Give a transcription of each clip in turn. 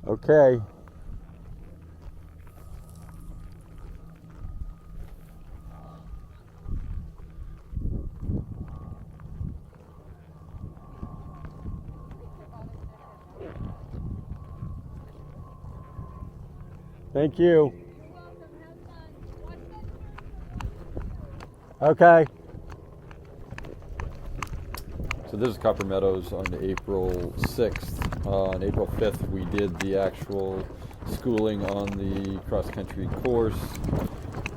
Okay. Thank you. Okay. So this is Copper Meadows on April 6th. On April 5th, we did the actual schooling on the cross-country course.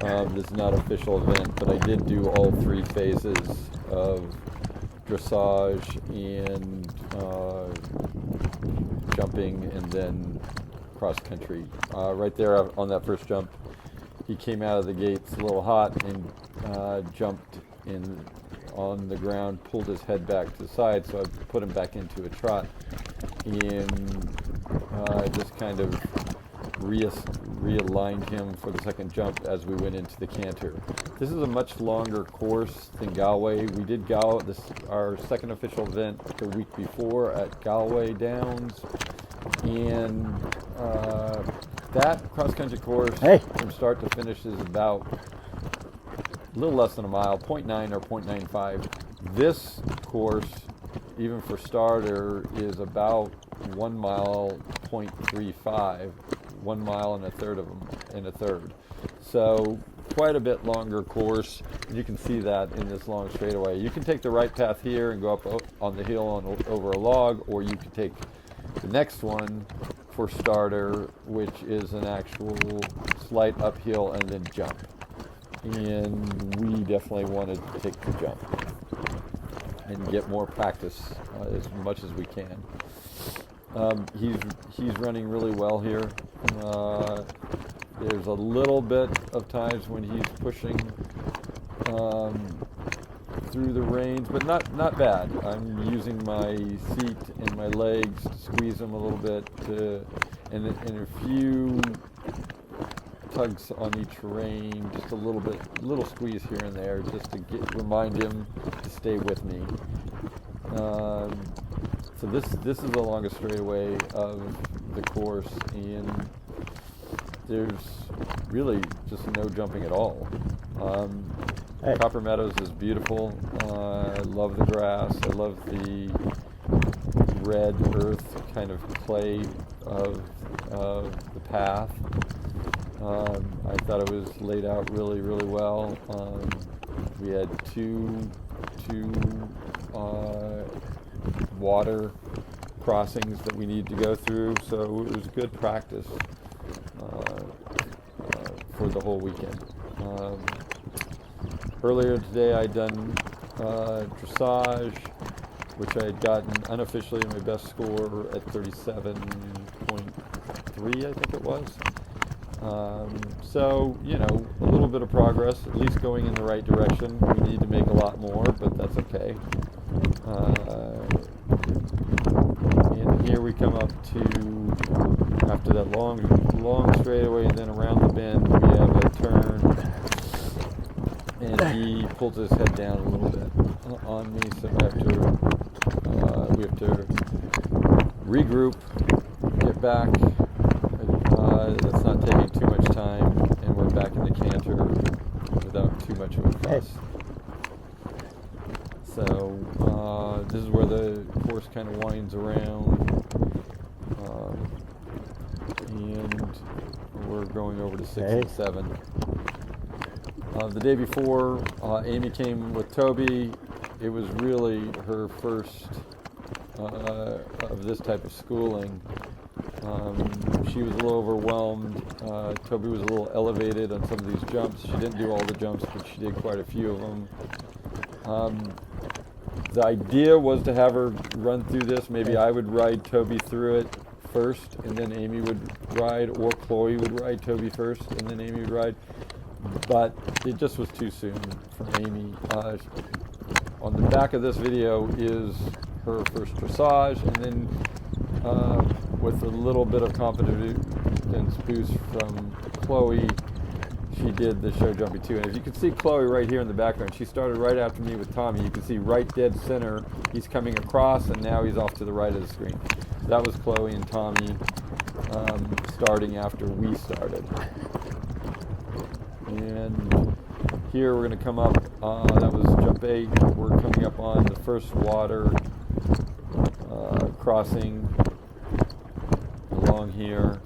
This is not an official event, but I did do all 3 phases of dressage and jumping and then cross-country. Right there on that first jump, he came out of the gates a little hot and jumped in on the ground, pulled his head back to the side, so I put him back into a trot and just kind of realigned him for the second jump as we went into the canter. This is a much longer course than Galway. We did our second official event the week before at Galway Downs, and that cross-country course from start to finish is about a little less than a mile, 0.9 or 0.95. This course, even for starter, is about 1 mile, 0.35, 1 mile and a third. So quite a bit longer course. And you can see that in this long straightaway. You can take the right path here and go up on the hill over a log, or you can take the next one for starter, which is an actual slight uphill and then jump. And we definitely wanted to take the jump and get more practice as much as we can. He's running really well here. There's a little bit of times when he's pushing through the reins, but not bad. I'm using my seat and my legs to squeeze him a little bit, and a few tugs on each rein, just a little squeeze here and there, just to remind him to stay with me. So this is the longest straightaway of the course, and there's really just no jumping at all. Copper Meadows is beautiful. I love the grass. I love the red earth kind of clay of the path. I thought it was laid out really, really well. We had two water crossings that we need to go through, so it was good practice for the whole weekend. Earlier today I'd done dressage, which I had gotten unofficially my best score at 37.3, I think it was. So, a little bit of progress, at least going in the right direction. We need to make a lot more, but that's okay. And here we come up to, after that long straightaway, and then around the bend, we have a turn, and he pulls his head down a little bit on me, so we have to regroup, get back. That's not taking too much time, and we're back in the canter without too much of a fuss. So this is where the course kind of winds around, and we're going over to 6 and 7. The day before, Amy came with Toby. It was really her first of this type of schooling. She was a little overwhelmed. Toby was a little elevated on some of these jumps. She didn't do all the jumps, but she did quite a few of them. The idea was to have her run through this. Maybe I would ride Toby through it first, and then Amy would ride, or Chloe would ride Toby first, and then Amy would ride. But it just was too soon for Amy. On the back of this video is her first dressage, and then with a little bit of confidence boost from Chloe, she did the show jumping too. And if you can see Chloe right here in the background, she started right after me with Tommy. You can see right dead center, he's coming across, and now he's off to the right of the screen. That was Chloe and Tommy. starting after we started. And here we're going to come up, that was jump 8, we're coming up on the first water crossing along here.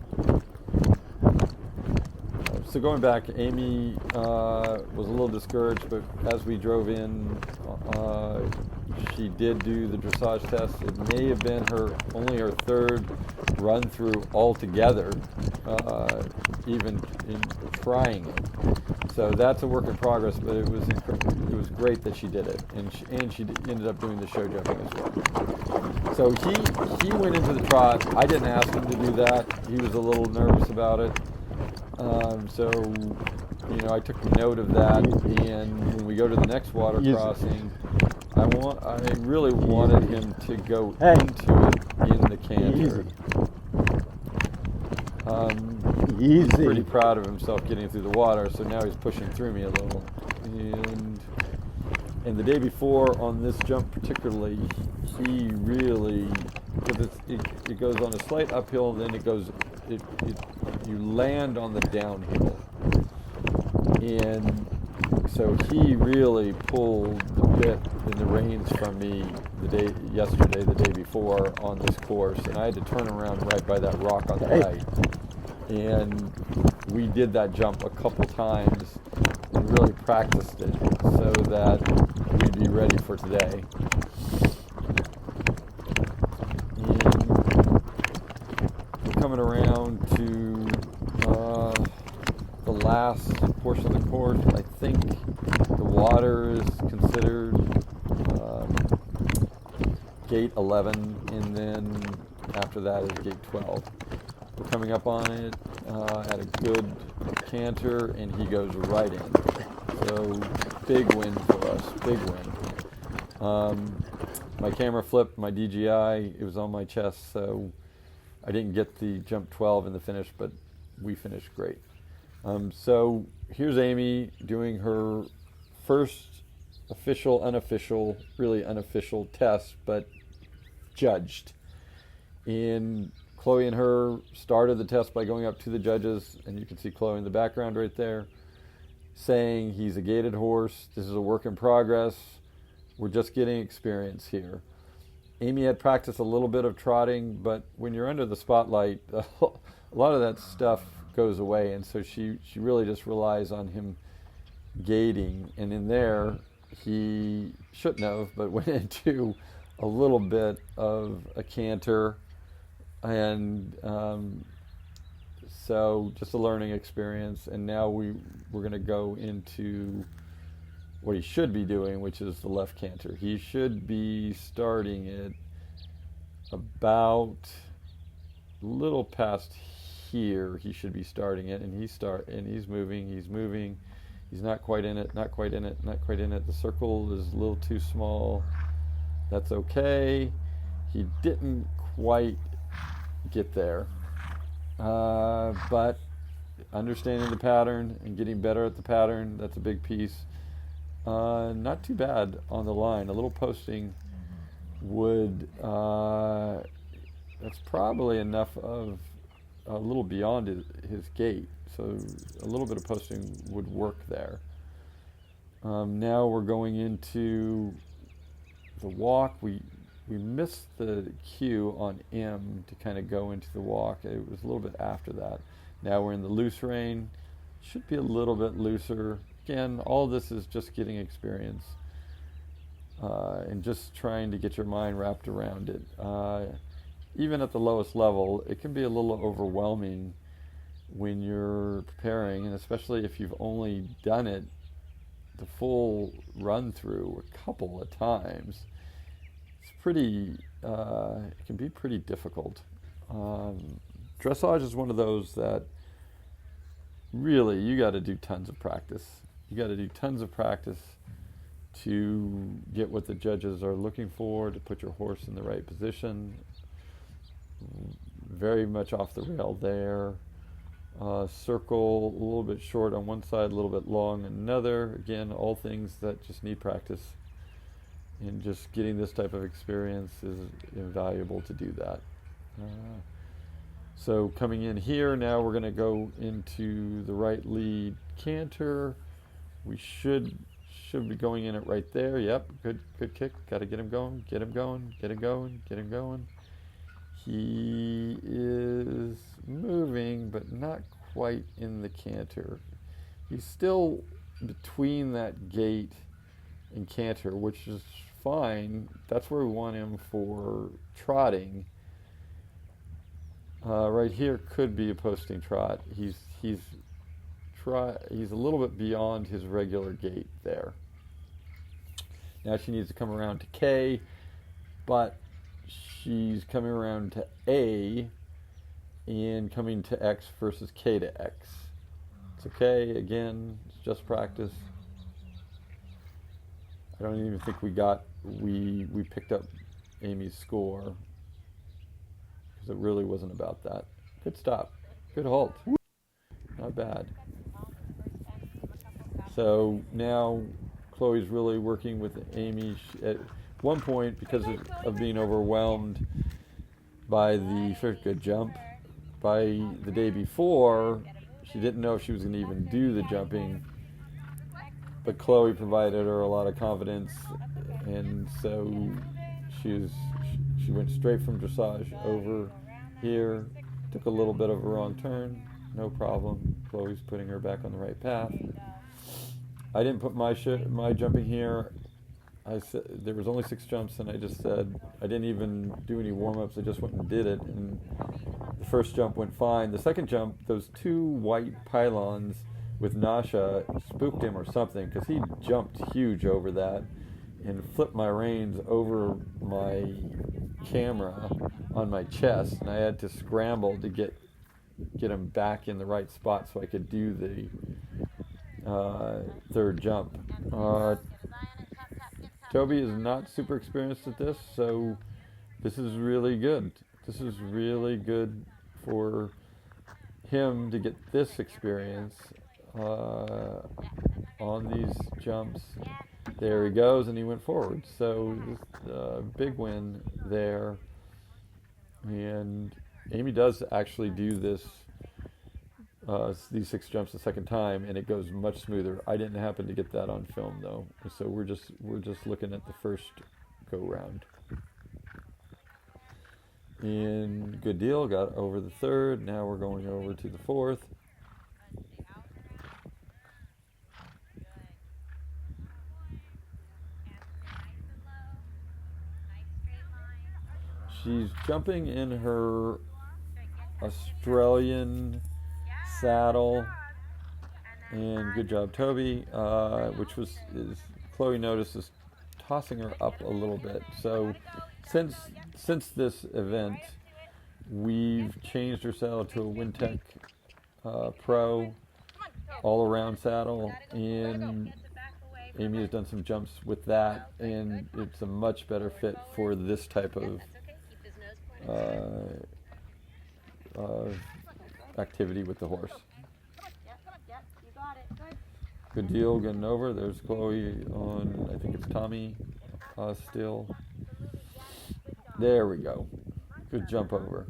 So going back, Amy was a little discouraged, but as we drove in, she did do the dressage test. It may have been only her third run through altogether, even in trying it. So that's a work in progress, but it was great that she did it, and she ended up doing the show jumping as well. So he went into the trot. I didn't ask him to do that. He was a little nervous about it. So, I took note of that, and when we go to the next water crossing, I really wanted him to go into it in the canter. He's pretty proud of himself getting through the water, so now he's pushing through me a little. And the day before, on this jump particularly, he really, because it goes on a slight uphill, and then you land on the downhill. And so he really pulled the bit and the reins from me the day before on this course, and I had to turn around right by that rock on the right. And we did that jump a couple times and really practiced it so that we'd be ready for today. And we're coming around to the last portion of the course. I think the water is considered gate 11, and then after that is gate 12. We're coming up on it at a good canter, and he goes right in. So big win for us, big win. My camera flipped, my DJI, it was on my chest, so I didn't get the jump 12 in the finish, but we finished great. So here's Amy doing her first really unofficial test, but judged. And Chloe and her started the test by going up to the judges, and you can see Chloe in the background right there, saying he's a gated horse, this is a work in progress, we're just getting experience here. Amy had practiced a little bit of trotting, but when you're under the spotlight, a lot of that stuff goes away, and so she really just relies on him gating. And in there, he shouldn't have, but went into a little bit of a canter, and so just a learning experience. And now we're going to go into what he should be doing, which is the left canter. He should be starting it about a little past here. He should be starting it, and he's moving. He's not quite in it. The circle is a little too small. That's okay. He didn't quite get there, but understanding the pattern and getting better at the pattern, that's a big piece. Not too bad on the line. A little posting would, that's probably enough of a little beyond his gait, so a little bit of posting would work there. Now we're going into the walk. We missed the cue on M to kind of go into the walk. It was a little bit after that. Now we're in the loose rein. Should be a little bit looser. Again, all this is just getting experience and just trying to get your mind wrapped around it. Even at the lowest level, it can be a little overwhelming when you're preparing, and especially if you've only done it the full run through a couple of times. It's pretty, it can be pretty difficult. Dressage is one of those that really you got to do tons of practice. You got to do tons of practice to get what the judges are looking for, to put your horse in the right position. Very much off the rail there. Circle a little bit short on one side, a little bit long on another. Again, all things that just need practice. And just getting this type of experience is invaluable to do that. So coming in here, now we're going to go into the right lead canter. We should be going in it right there. Yep, good kick. Got to get him going, get him going, get him going, get him going. He is moving, but not quite in the canter. He's still between that gate and canter, which is fine. That's where we want him for trotting. Right here could be a posting trot. He's a little bit beyond his regular gait there. Now she needs to come around to K, but she's coming around to A and coming to X versus K to X. It's okay, again, it's just practice. I don't even think we picked up Amy's score, because it really wasn't about that. Good stop, good halt, not bad. So now Chloe's really working with Amy. At one point, because of being overwhelmed by the first good jump, by the day before, she didn't know if she was going to even do the jumping, but Chloe provided her a lot of confidence, and so she went straight from dressage over here, took a little bit of a wrong turn, no problem. Chloe's putting her back on the right path. I didn't put my jumping here. I said there was only 6 jumps, and I just said I didn't even do any warm-ups. I just went and did it, and the first jump went fine. The second jump, those 2 white pylons with Nascha spooked him or something, because he jumped huge over that and flipped my reins over my camera on my chest, and I had to scramble to get him back in the right spot so I could do the third jump. Toby is not super experienced at this, so this is really good. This is really good for him to get this experience on these jumps. There he goes, and he went forward. So big win there. And Amy does actually do this these 6 jumps the second time, and it goes much smoother. I didn't happen to get that on film though, so we're just looking at the first go round. And good deal, got over the third. Now we're going over to the fourth. She's jumping in her Australian saddle, and good job, Toby. Chloe noticed is tossing her up a little bit. So since this event, we've changed her saddle to a Wintec Pro all-around saddle, and Amy has done some jumps with that, and it's a much better fit for this type of activity with the horse. Good deal, getting over. There's Chloe on, I think it's Tommy still. There we go. Good jump over.